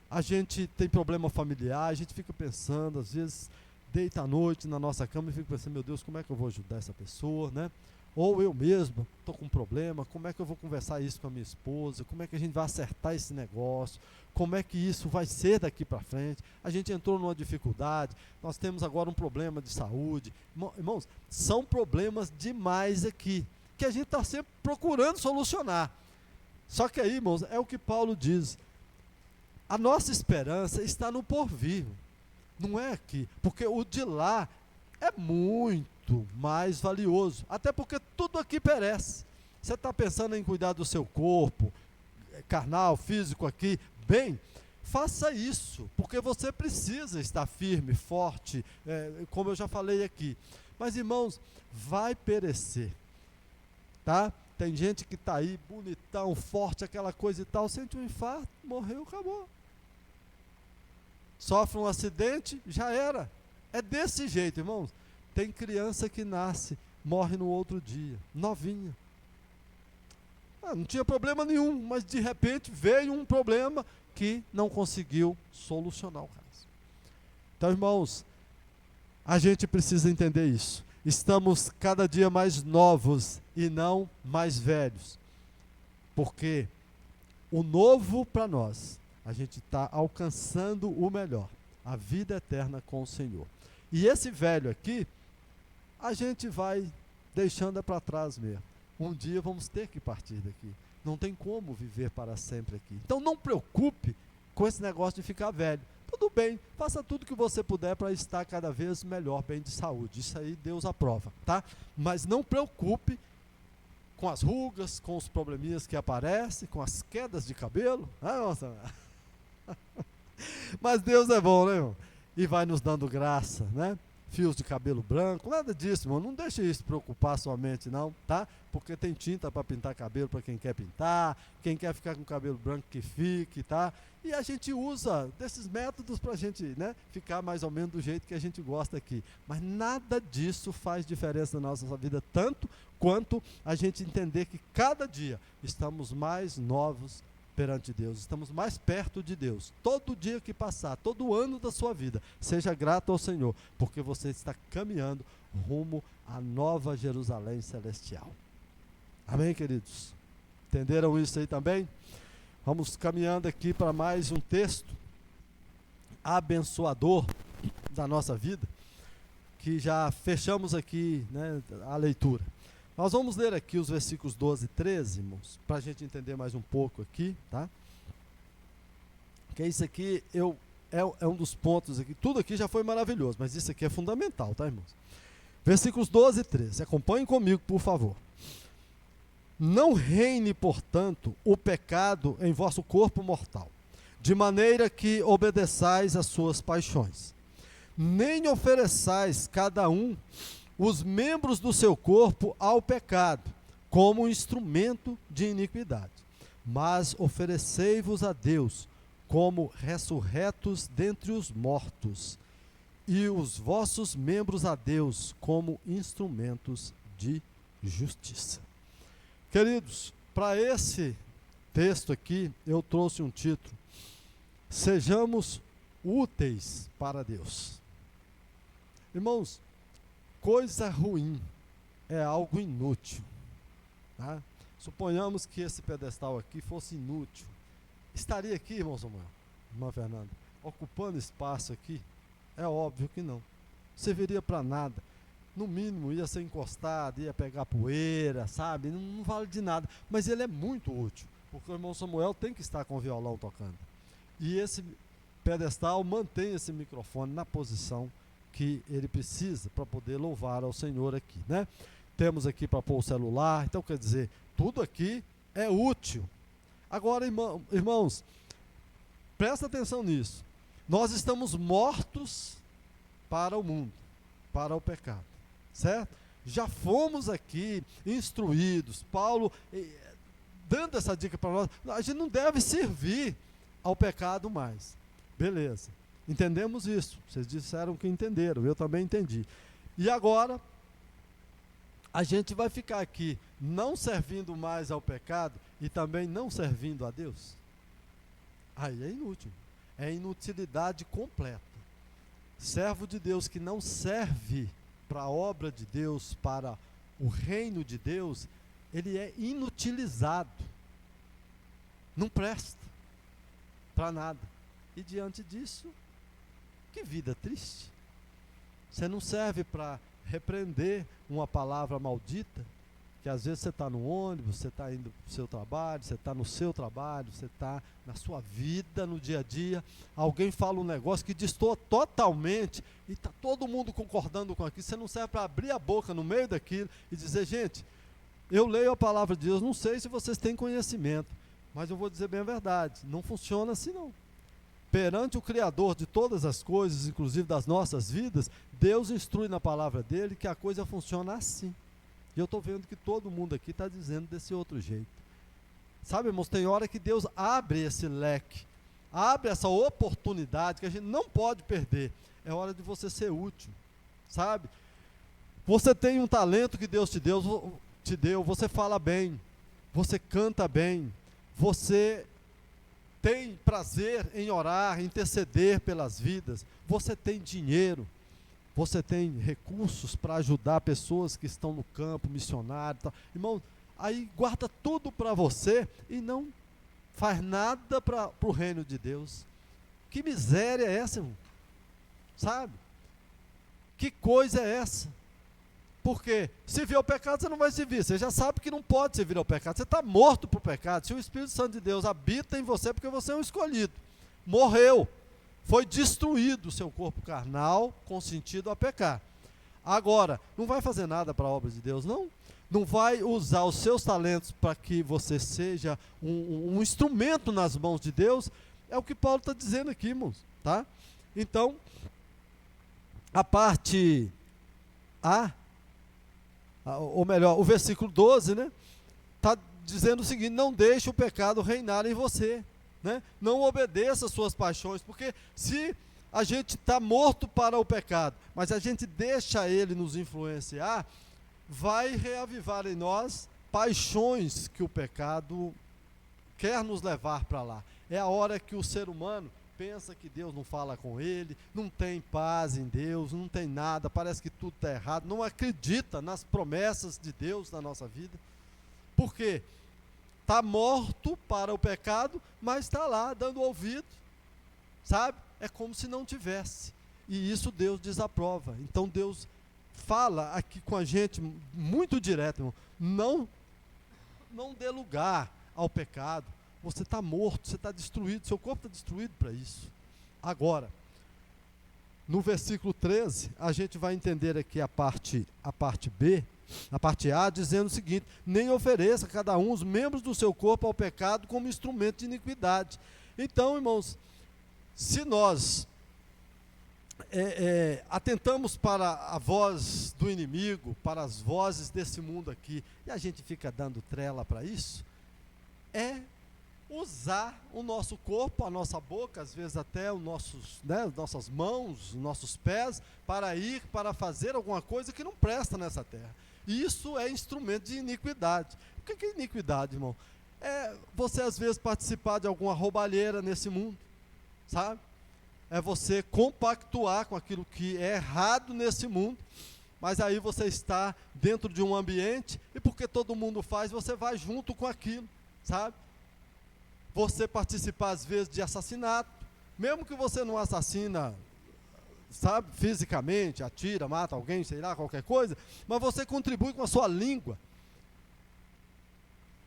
A gente tem problema familiar, a gente fica pensando, às vezes deita à noite na nossa cama e fica pensando, meu Deus, como é que eu vou ajudar essa pessoa, né? Ou eu mesmo estou com um problema, como é que eu vou conversar isso com a minha esposa, como é que a gente vai acertar esse negócio, como é que isso vai ser daqui para frente. A gente entrou numa dificuldade, nós temos agora um problema de saúde. Irmãos, são problemas demais aqui, que a gente está sempre procurando solucionar. Só que aí, irmãos, é o que Paulo diz, a nossa esperança está no porvir, não é aqui, porque o de lá é muito mais valioso, até porque tudo aqui perece. Você está pensando em cuidar do seu corpo, carnal, físico aqui, bem, faça isso, porque você precisa estar firme, forte, como eu já falei aqui. Mas, irmãos, vai perecer, tá? Tem gente que está aí, bonitão, forte, aquela coisa e tal, sente um infarto, morreu, acabou. Sofre um acidente, já era. É desse jeito, irmãos. Tem criança que nasce, morre no outro dia, novinha. Não tinha problema nenhum, mas de repente veio um problema que não conseguiu solucionar o caso. Então, irmãos, a gente precisa entender isso. Estamos cada dia mais novos e não mais velhos. Porque o novo para nós, a gente está alcançando o melhor, a vida eterna com o Senhor. E esse velho aqui, a gente vai deixando para trás mesmo. Um dia vamos ter que partir daqui. Não tem como viver para sempre aqui. Então não preocupe com esse negócio de ficar velho. Tudo bem, faça tudo que você puder para estar cada vez melhor, bem de saúde. Isso aí Deus aprova, tá? Mas não preocupe com as rugas, com os probleminhas que aparecem, com as quedas de cabelo. Nossa. Mas Deus é bom, né, irmão? E vai nos dando graça, né? Fios de cabelo branco, nada disso, irmão. Não deixe isso preocupar sua mente, não, tá? Porque tem tinta para pintar cabelo para quem quer pintar, quem quer ficar com cabelo branco que fique, tá? E a gente usa desses métodos para a gente, né, ficar mais ou menos do jeito que a gente gosta aqui. Mas nada disso faz diferença na nossa vida, tanto quanto a gente entender que cada dia estamos mais novos perante Deus, estamos mais perto de Deus. Todo dia que passar, todo ano da sua vida, seja grato ao Senhor, porque você está caminhando rumo à nova Jerusalém celestial. Amém, queridos? Entenderam isso aí também? Vamos caminhando aqui para mais um texto abençoador da nossa vida, que já fechamos aqui, né, a leitura. Nós vamos ler aqui os versículos 12 e 13, irmãos, para a gente entender mais um pouco aqui, tá? Porque isso aqui é um dos pontos aqui, tudo aqui já foi maravilhoso, mas isso aqui é fundamental, tá, irmãos? Versículos 12 e 13, acompanhem comigo, por favor. Não reine, portanto, o pecado em vosso corpo mortal, de maneira que obedeçais às suas paixões. Nem ofereçais cada um os membros do seu corpo ao pecado, como instrumento de iniquidade. Mas oferecei-vos a Deus como ressurretos dentre os mortos, e os vossos membros a Deus como instrumentos de justiça. Queridos, para esse texto aqui, eu trouxe um título: Sejamos úteis para Deus. Irmãos, coisa ruim é algo inútil, tá? Suponhamos que esse pedestal aqui fosse inútil. Estaria aqui, irmão Samuel, irmã Fernanda, ocupando espaço aqui? É óbvio que não. Serviria para nada. no mínimo ia ser encostado, ia pegar poeira, sabe? Não vale de nada, mas ele é muito útil, porque o irmão Samuel tem que estar com o violão tocando. E esse pedestal mantém esse microfone na posição que ele precisa para poder louvar ao Senhor aqui, né? Temos aqui para pôr o celular, então quer dizer, tudo aqui é útil. Agora, irmãos, presta atenção nisso. Nós estamos mortos para o mundo, para o pecado, certo? Já fomos aqui instruídos, Paulo dando essa dica para nós, a gente não deve servir ao pecado mais. Beleza, entendemos isso, vocês disseram que entenderam, eu também entendi. E agora, a gente vai ficar aqui não servindo mais ao pecado e também não servindo a Deus? Aí é inútil, é inutilidade completa. Servo de Deus que não serve para a obra de Deus, para o reino de Deus, ele é inutilizado, não presta para nada. E diante disso, que vida triste. Você não serve para repreender uma palavra maldita, que às vezes você está no ônibus, você está indo para o seu trabalho, você está no seu trabalho, você está na sua vida, no dia a dia, alguém fala um negócio que destoa totalmente, e está todo mundo concordando com aquilo, você não serve para abrir a boca no meio daquilo e dizer, gente, eu leio a palavra de Deus, não sei se vocês têm conhecimento, mas eu vou dizer bem a verdade, não funciona assim não. Perante o Criador de todas as coisas, inclusive das nossas vidas, Deus instrui na palavra dele que a coisa funciona assim. E eu estou vendo que todo mundo aqui está dizendo desse outro jeito. Sabe, irmãos, tem hora que Deus abre esse leque, abre essa oportunidade que a gente não pode perder. É hora de você ser útil, sabe? Você tem um talento que Deus te deu, você fala bem, você canta bem, você tem prazer em orar, interceder pelas vidas, você tem dinheiro, você tem recursos para ajudar pessoas que estão no campo, missionário, tal. Irmão, aí guarda tudo para você e não faz nada para o reino de Deus. Que miséria é essa, irmão? Sabe? Que coisa é essa? Porque servir ao pecado você não vai servir, você já sabe que não pode servir ao pecado, você está morto para o pecado. Se o Espírito Santo de Deus habita em você, porque você é um escolhido, morreu, foi destruído o seu corpo carnal, consentido a pecar. Agora, não vai fazer nada para a obra de Deus, não? Não vai usar os seus talentos para que você seja um instrumento nas mãos de Deus? É o que Paulo está dizendo aqui, irmãos, tá? Então, a parte A, ou melhor, o versículo 12, né, está dizendo o seguinte: não deixe o pecado reinar em você, né? Não obedeça às suas paixões, porque se a gente está morto para o pecado, mas a gente deixa ele nos influenciar, vai reavivar em nós paixões que o pecado quer nos levar para lá. É a hora que o ser humano pensa que Deus não fala com ele, não tem paz em Deus, não tem nada, parece que tudo está errado, não acredita nas promessas de Deus na nossa vida. Por quê? Está morto para o pecado, mas está lá dando ouvido, sabe? É como se não tivesse. E isso Deus desaprova. Então Deus fala aqui com a gente muito direto, irmão. Não dê lugar ao pecado. Você está morto, você está destruído, seu corpo está destruído para isso. Agora, no versículo 13, a gente vai entender aqui a parte B, a parte A, dizendo o seguinte: nem ofereça cada um os membros do seu corpo ao pecado como instrumento de iniquidade. Então, irmãos, se nós atentamos para a voz do inimigo, para as vozes desse mundo aqui, e a gente fica dando trela para isso, usar o nosso corpo, a nossa boca, às vezes até os nossas mãos, os nossos pés, para fazer alguma coisa que não presta nessa terra. Isso é instrumento de iniquidade. O que é iniquidade, irmão? É você às vezes participar de alguma roubalheira nesse mundo, sabe? É você compactuar com aquilo que é errado nesse mundo, mas aí você está dentro de um ambiente, e porque todo mundo faz, você vai junto com aquilo, sabe? Você participar às vezes de assassinato, mesmo que você não assassina sabe, fisicamente, atira, mata alguém, sei lá, qualquer coisa, mas você contribui com a sua língua,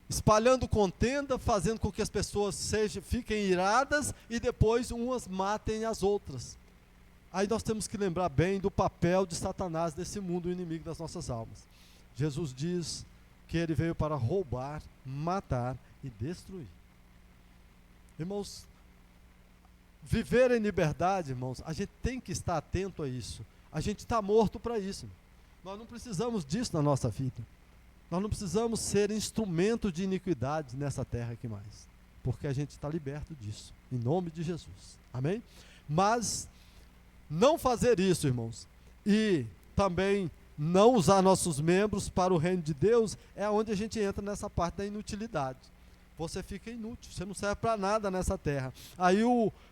espalhando contenda, fazendo com que as pessoas fiquem iradas e depois umas matem as outras. Aí nós temos que lembrar bem do papel de Satanás nesse mundo, o inimigo das nossas almas. Jesus diz que ele veio para roubar, matar e destruir. Irmãos, viver em liberdade, irmãos, a gente tem que estar atento a isso. A gente está morto para isso. Nós não precisamos disso na nossa vida. Nós não precisamos ser instrumento de iniquidade nessa terra aqui mais. Porque a gente está liberto disso. Em nome de Jesus. Amém? Mas não fazer isso, irmãos, e também não usar nossos membros para o reino de Deus, é onde a gente entra nessa parte da inutilidade. Você fica inútil, você não serve para nada nessa terra. Aí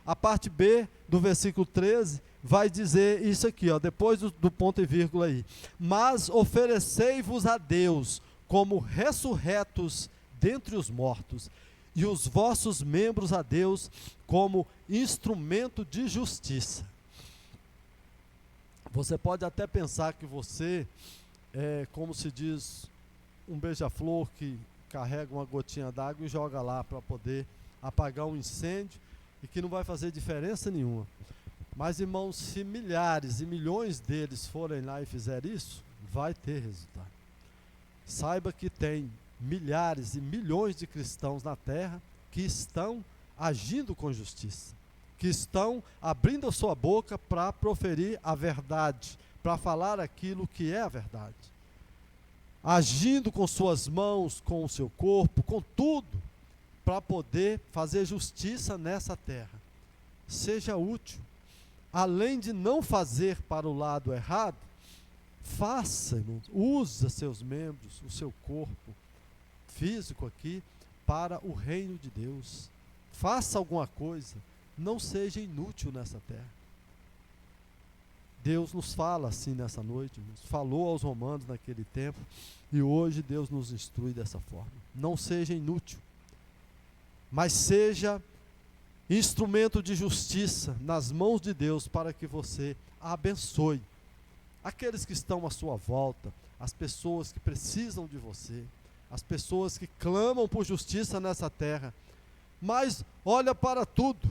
a parte B do versículo 13 vai dizer isso aqui, ó, depois do ponto e vírgula aí. Mas oferecei-vos a Deus como ressurretos dentre os mortos, e os vossos membros a Deus como instrumento de justiça. Você pode até pensar que você é, como se diz, um beija-flor que carrega uma gotinha d'água e joga lá para poder apagar um incêndio e que não vai fazer diferença nenhuma. Mas, irmãos, se milhares e milhões deles forem lá e fizerem isso, vai ter resultado. Saiba que tem milhares e milhões de cristãos na terra que estão agindo com justiça, que estão abrindo a sua boca para proferir a verdade, para falar aquilo que é a verdade, agindo com suas mãos, com o seu corpo, com tudo, para poder fazer justiça nessa terra. Seja útil. Além de não fazer para o lado errado, faça, irmãos, usa seus membros, o seu corpo físico aqui, para o reino de Deus. Faça alguma coisa, não seja inútil nessa terra. Deus nos fala assim nessa noite, irmãos. Falou aos romanos naquele tempo, e hoje Deus nos instrui dessa forma. Não seja inútil, mas seja instrumento de justiça nas mãos de Deus, para que você abençoe aqueles que estão à sua volta, as pessoas que precisam de você, as pessoas que clamam por justiça nessa terra. Mas olha para tudo,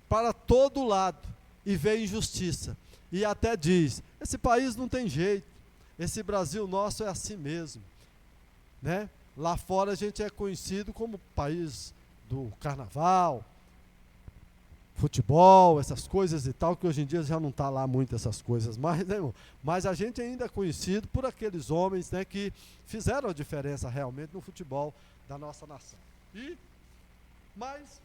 para todo lado, e vê injustiça, e até diz: esse país não tem jeito, esse Brasil nosso é assim mesmo, né? Lá fora a gente é conhecido como país do carnaval, futebol, essas coisas e tal, que hoje em dia já não está lá muito essas coisas mais, né, irmão? Mas a gente ainda é conhecido por aqueles homens, né, que fizeram a diferença realmente no futebol da nossa nação. Mas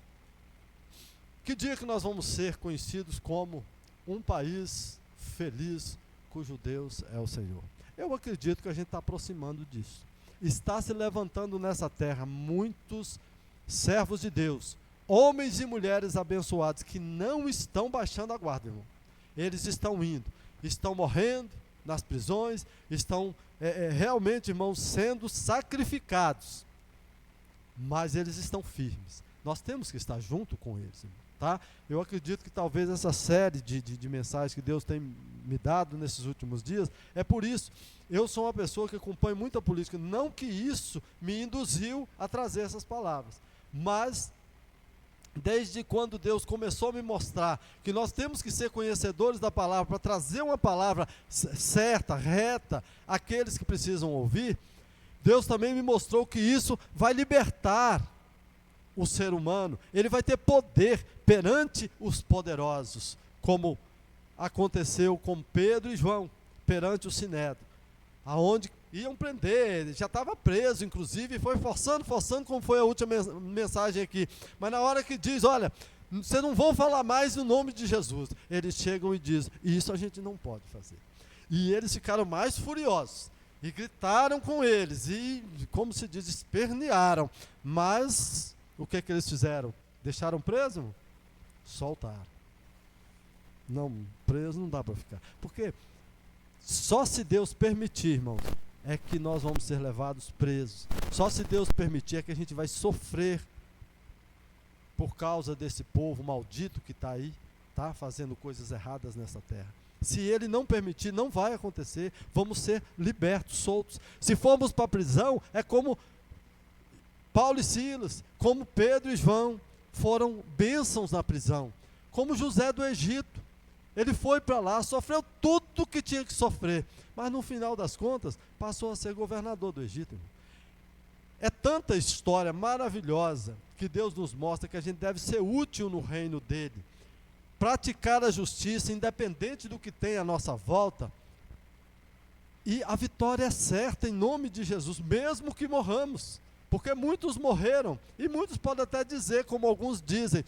que dia que nós vamos ser conhecidos como um país feliz, cujo Deus é o Senhor? Eu acredito que a gente está aproximando disso. Está se levantando nessa terra muitos servos de Deus, homens e mulheres abençoados, que não estão baixando a guarda, irmão. Eles estão indo, estão morrendo nas prisões, estão realmente, irmãos, sendo sacrificados, mas eles estão firmes. Nós temos que estar junto com eles, irmão, tá? Eu acredito que talvez essa série de mensagens que Deus tem me dado nesses últimos dias, é por isso. Eu sou uma pessoa que acompanha muita política, não que isso me induziu a trazer essas palavras, mas desde quando Deus começou a me mostrar que nós temos que ser conhecedores da palavra, para trazer uma palavra certa, reta, àqueles que precisam ouvir, Deus também me mostrou que isso vai libertar o ser humano. Ele vai ter poder perante os poderosos, como aconteceu com Pedro e João, perante o Sinédrio, aonde iam prender, ele já estava preso, inclusive, e foi forçando, como foi a última mensagem aqui. Mas na hora que diz: olha, vocês não vão falar mais o nome de Jesus, eles chegam e dizem: isso a gente não pode fazer. E eles ficaram mais furiosos, e gritaram com eles, e, como se diz, espernearam. Mas o que eles fizeram? Deixaram preso? Soltaram. Não, preso não dá para ficar. Porque só se Deus permitir, irmãos, é que nós vamos ser levados presos. Só se Deus permitir é que a gente vai sofrer por causa desse povo maldito que está aí. tá fazendo coisas erradas nessa terra. Se Ele não permitir, não vai acontecer. Vamos ser libertos, soltos. Se formos para a prisão, é como Paulo e Silas, como Pedro e João, foram bênçãos na prisão. Como José do Egito. Ele foi para lá, sofreu tudo que tinha que sofrer. Mas no final das contas, passou a ser governador do Egito. É tanta história maravilhosa que Deus nos mostra que a gente deve ser útil no reino dele. Praticar a justiça, independente do que tem à nossa volta. E a vitória é certa em nome de Jesus, mesmo que morramos. Porque muitos morreram, e muitos podem até dizer, como alguns dizem,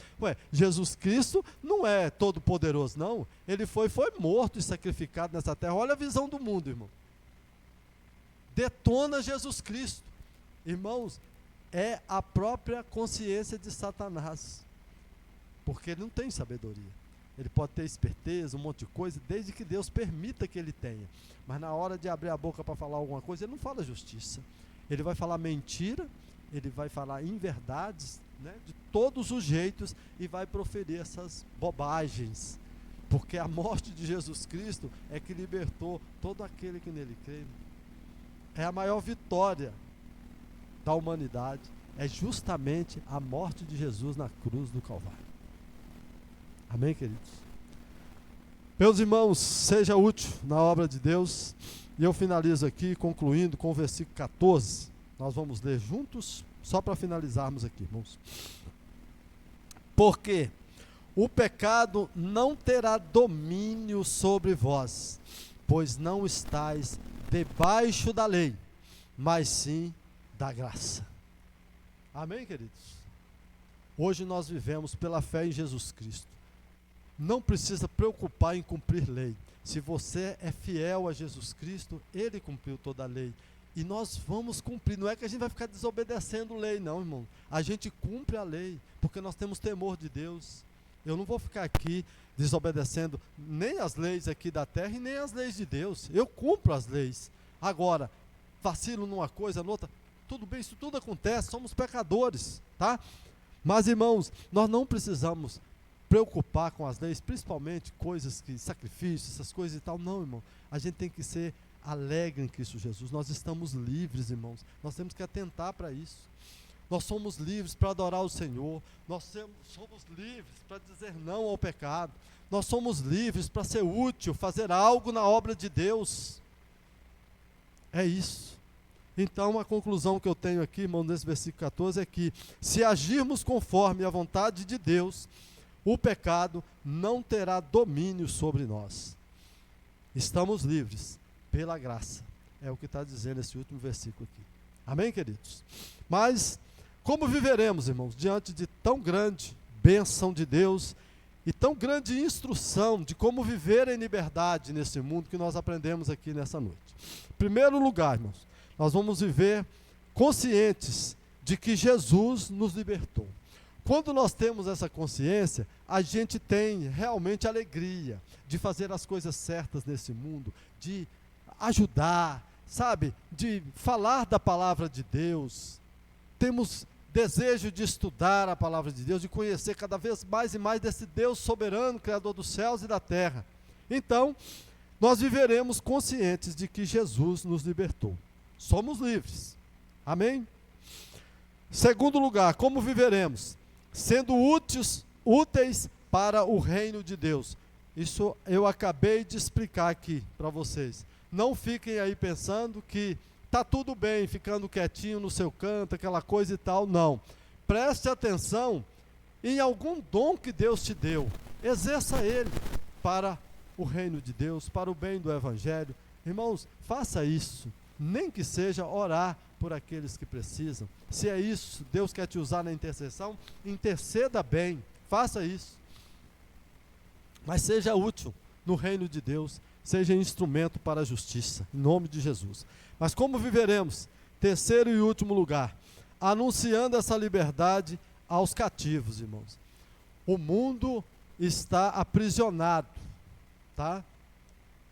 Jesus Cristo não é todo poderoso, não. Ele foi morto e sacrificado nessa terra. Olha a visão do mundo, irmão. Detona Jesus Cristo. Irmãos, é a própria consciência de Satanás. Porque ele não tem sabedoria. Ele pode ter esperteza, um monte de coisa, desde que Deus permita que ele tenha. Mas na hora de abrir a boca para falar alguma coisa, ele não fala justiça. Ele vai falar mentira, ele vai falar inverdades, né, de todos os jeitos, e vai proferir essas bobagens. Porque a morte de Jesus Cristo é que libertou todo aquele que nele crê. É a maior vitória da humanidade, é justamente a morte de Jesus na cruz do Calvário. Amém, queridos? Meus irmãos, seja útil na obra de Deus. E eu finalizo aqui, concluindo com o versículo 14. Nós vamos ler juntos, só para finalizarmos aqui, irmãos. Porque o pecado não terá domínio sobre vós, pois não estáis debaixo da lei, mas sim da graça. Amém, queridos? Hoje nós vivemos pela fé em Jesus Cristo. Não precisa preocupar em cumprir lei. Se você é fiel a Jesus Cristo, Ele cumpriu toda a lei. E nós vamos cumprir. Não é que a gente vai ficar desobedecendo lei, não, irmão. A gente cumpre a lei, porque nós temos temor de Deus. Eu não vou ficar aqui desobedecendo nem as leis aqui da terra e nem as leis de Deus. Eu cumpro as leis. Agora, vacilo numa coisa, noutra, tudo bem, isso tudo acontece, somos pecadores, tá? Mas, irmãos, nós não precisamos preocupar com as leis, principalmente coisas que, sacrifícios, essas coisas e tal. Não, irmão, a gente tem que ser alegre em Cristo Jesus. Nós estamos livres, irmãos, nós temos que atentar para isso. Nós somos livres para adorar o Senhor, nós somos livres para dizer não ao pecado, nós somos livres para ser útil, fazer algo na obra de Deus. É isso. Então, a conclusão que eu tenho aqui, irmão, nesse versículo 14 é que, se agirmos conforme a vontade de Deus, o pecado não terá domínio sobre nós. Estamos livres pela graça. É o que está dizendo esse último versículo aqui. Amém, queridos? Mas, como viveremos, irmãos, diante de tão grande bênção de Deus e tão grande instrução de como viver em liberdade nesse mundo que nós aprendemos aqui nessa noite? Em primeiro lugar, irmãos, nós vamos viver conscientes de que Jesus nos libertou. Quando nós temos essa consciência, a gente tem realmente alegria de fazer as coisas certas nesse mundo, de ajudar, sabe, de falar da palavra de Deus. Temos desejo de estudar a palavra de Deus, de conhecer cada vez mais e mais desse Deus soberano, Criador dos céus e da terra. Então, nós viveremos conscientes de que Jesus nos libertou. Somos livres. Amém? Segundo lugar, como viveremos? Sendo úteis para o reino de Deus. Isso eu acabei de explicar aqui para vocês. Não fiquem aí pensando que está tudo bem, ficando quietinho no seu canto, aquela coisa e tal. Não. Preste atenção em algum dom que Deus te deu. Exerça ele para o reino de Deus, para o bem do Evangelho. Irmãos, faça isso. Nem que seja orar por aqueles que precisam. Se é isso, Deus quer te usar na intercessão, interceda bem, faça isso. Mas seja útil no reino de Deus, seja instrumento para a justiça, em nome de Jesus. Mas como viveremos? Terceiro e último lugar, anunciando essa liberdade aos cativos, irmãos. O mundo está aprisionado, tá?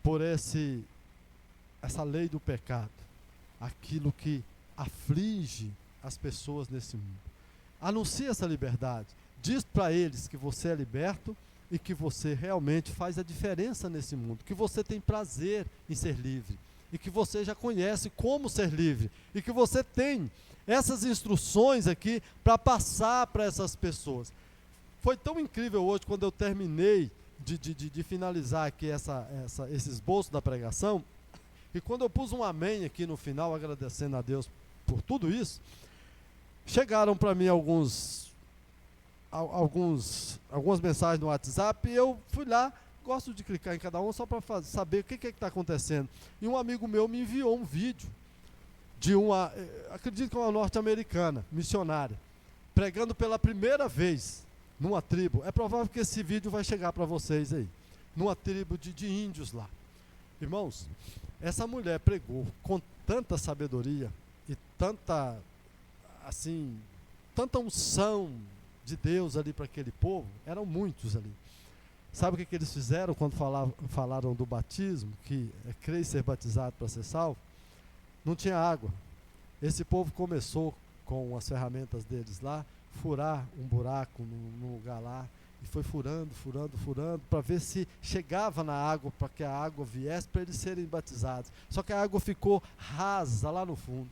Por essa lei do pecado, aquilo que aflige as pessoas nesse mundo. Anuncie essa liberdade, diz para eles que você é liberto e que você realmente faz a diferença nesse mundo, que você tem prazer em ser livre, e que você já conhece como ser livre, e que você tem essas instruções aqui para passar para essas pessoas. Foi tão incrível hoje, quando eu terminei de finalizar aqui esse esboço da pregação, e quando eu pus um amém aqui no final, agradecendo a Deus por tudo isso, chegaram para mim algumas mensagens no WhatsApp, e eu fui lá, gosto de clicar em cada um só para saber o que está acontecendo. E um amigo meu me enviou um vídeo de acredito que é uma norte-americana, missionária, pregando pela primeira vez numa tribo. É provável que esse vídeo vai chegar para vocês aí, numa tribo de índios lá. Irmãos, essa mulher pregou com tanta sabedoria e tanta unção de Deus ali para aquele povo. Eram muitos ali. Sabe o que eles fizeram quando falaram do batismo, que é crer e ser batizado para ser salvo? Não tinha água. Esse povo começou, com as ferramentas deles lá, furar um buraco num lugar lá, e foi furando, para ver se chegava na água, para que a água viesse, para eles serem batizados. Só que a água ficou rasa lá no fundo.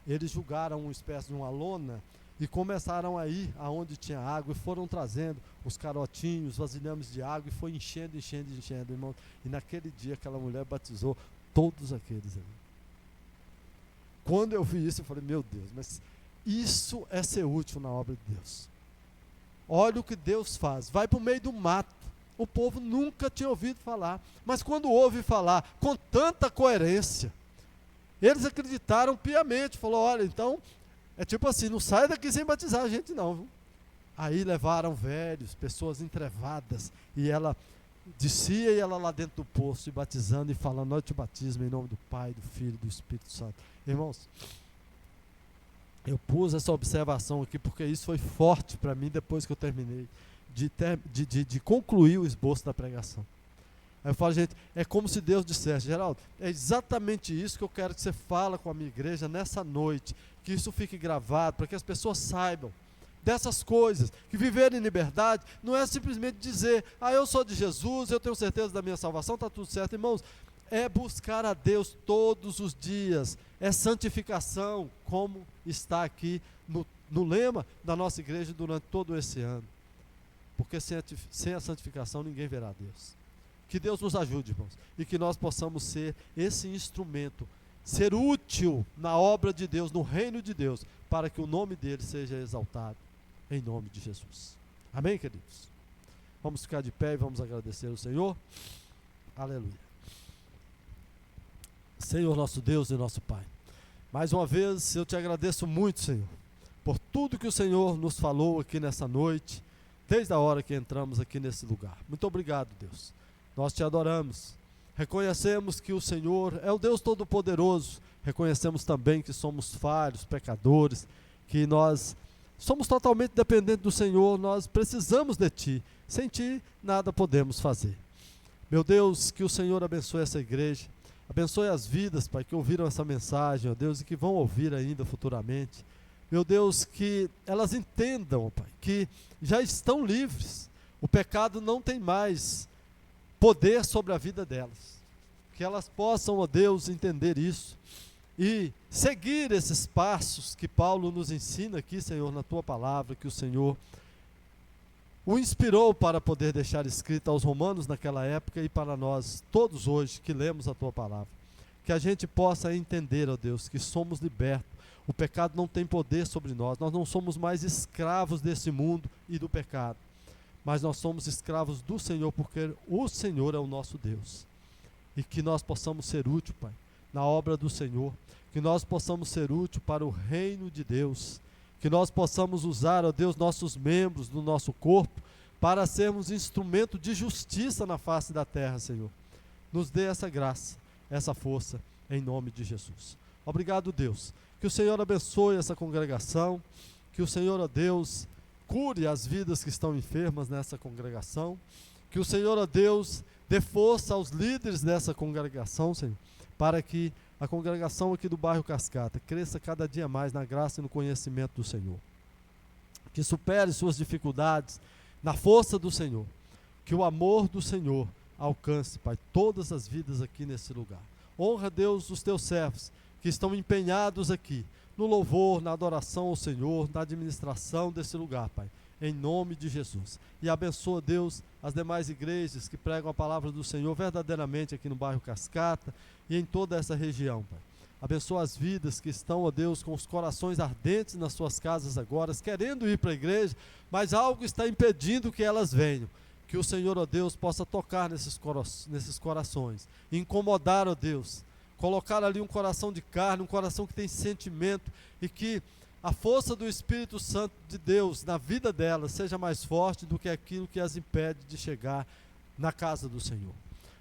Eles julgaram uma espécie de uma lona e começaram a ir aonde tinha água, e foram trazendo os carotinhos, vasilhames de água, e foi enchendo, irmão. E naquele dia aquela mulher batizou todos aqueles ali. Quando eu vi isso, eu falei, meu Deus, mas isso é ser útil na obra de Deus. Olha o que Deus faz, vai para o meio do mato, o povo nunca tinha ouvido falar, mas quando ouve falar com tanta coerência, eles acreditaram piamente, falou, olha, então, é tipo assim, não sai daqui sem batizar a gente não, viu? Aí levaram velhos, pessoas entrevadas, e ela descia, e ela lá dentro do poço, e batizando, e falando, eu te batismo em nome do Pai, do Filho e do Espírito Santo. Irmãos, eu pus essa observação aqui, porque isso foi forte para mim, depois que eu terminei de concluir o esboço da pregação. Aí eu falo, gente, é como se Deus dissesse, Geraldo, é exatamente isso que eu quero que você fale com a minha igreja nessa noite, que isso fique gravado, para que as pessoas saibam dessas coisas, que viver em liberdade não é simplesmente dizer, eu sou de Jesus, eu tenho certeza da minha salvação, está tudo certo. Irmãos, é buscar a Deus todos os dias, é santificação, como está aqui no lema da nossa igreja durante todo esse ano, porque sem a santificação ninguém verá Deus. Que Deus nos ajude, irmãos, e que nós possamos ser esse instrumento, ser útil na obra de Deus, no reino de Deus, para que o nome dele seja exaltado, em nome de Jesus. Amém, queridos? Vamos ficar de pé e vamos agradecer ao Senhor. Aleluia. Senhor nosso Deus e nosso Pai, mais uma vez eu te agradeço muito, Senhor, por tudo que o Senhor nos falou aqui nessa noite, desde a hora que entramos aqui nesse lugar. Muito obrigado, Deus. Nós te adoramos, reconhecemos que o Senhor é o Deus Todo-Poderoso, reconhecemos também que somos falhos, pecadores, que nós somos totalmente dependentes do Senhor, nós precisamos de Ti, sem Ti nada podemos fazer. Meu Deus, que o Senhor abençoe essa igreja, abençoe as vidas, Pai, que ouviram essa mensagem, ó Deus, e que vão ouvir ainda futuramente. Meu Deus, que elas entendam, Pai, que já estão livres, o pecado não tem mais poder sobre a vida delas, que elas possam, ó Deus, entender isso e seguir esses passos que Paulo nos ensina aqui, Senhor, na Tua palavra, que o Senhor o inspirou para poder deixar escrito aos romanos naquela época e para nós todos hoje que lemos a Tua palavra, que a gente possa entender, ó Deus, que somos libertos, o pecado não tem poder sobre nós não somos mais escravos desse mundo e do pecado, mas nós somos escravos do Senhor, porque o Senhor é o nosso Deus, e que nós possamos ser úteis, Pai, na obra do Senhor, que nós possamos ser úteis para o reino de Deus, que nós possamos usar, ó Deus, nossos membros do nosso corpo, para sermos instrumento de justiça na face da terra, Senhor. Nos dê essa graça, essa força, em nome de Jesus. Obrigado, Deus, que o Senhor abençoe essa congregação, que o Senhor, ó Deus, cure as vidas que estão enfermas nessa congregação, que o Senhor, ó Deus, dê força aos líderes dessa congregação, Senhor, para que a congregação aqui do bairro Cascata cresça cada dia mais na graça e no conhecimento do Senhor, que supere suas dificuldades na força do Senhor, Que o amor do Senhor alcance, Pai, todas as vidas aqui nesse lugar. Honra, Deus, os teus servos que estão empenhados aqui, no louvor, na adoração ao Senhor, na administração desse lugar, Pai, em nome de Jesus. E abençoa, Deus, as demais igrejas que pregam a palavra do Senhor verdadeiramente aqui no bairro Cascata e em toda essa região, Pai. Abençoa as vidas que estão, ó Deus, com os corações ardentes nas suas casas agora, querendo ir para a igreja, mas algo está impedindo que elas venham. Que o Senhor, ó Deus, possa tocar nesses corações, incomodar, ó Deus, colocar ali um coração de carne, um coração que tem sentimento, e que a força do Espírito Santo de Deus na vida delas seja mais forte do que aquilo que as impede de chegar na casa do Senhor.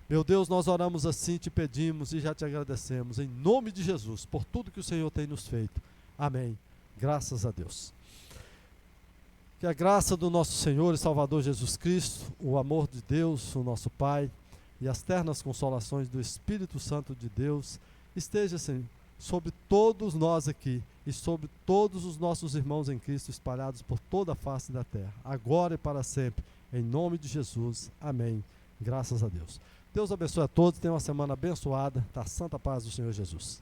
Meu Deus, nós oramos assim, te pedimos e já te agradecemos, em nome de Jesus, por tudo que o Senhor tem nos feito. Amém. Graças a Deus. Que a graça do nosso Senhor e Salvador Jesus Cristo, o amor de Deus, o nosso Pai, e as ternas consolações do Espírito Santo de Deus, esteja, Senhor, sobre todos nós aqui e sobre todos os nossos irmãos em Cristo espalhados por toda a face da terra, agora e para sempre, em nome de Jesus. Amém. Graças a Deus. Deus abençoe a todos, tenha uma semana abençoada, da santa paz do Senhor Jesus.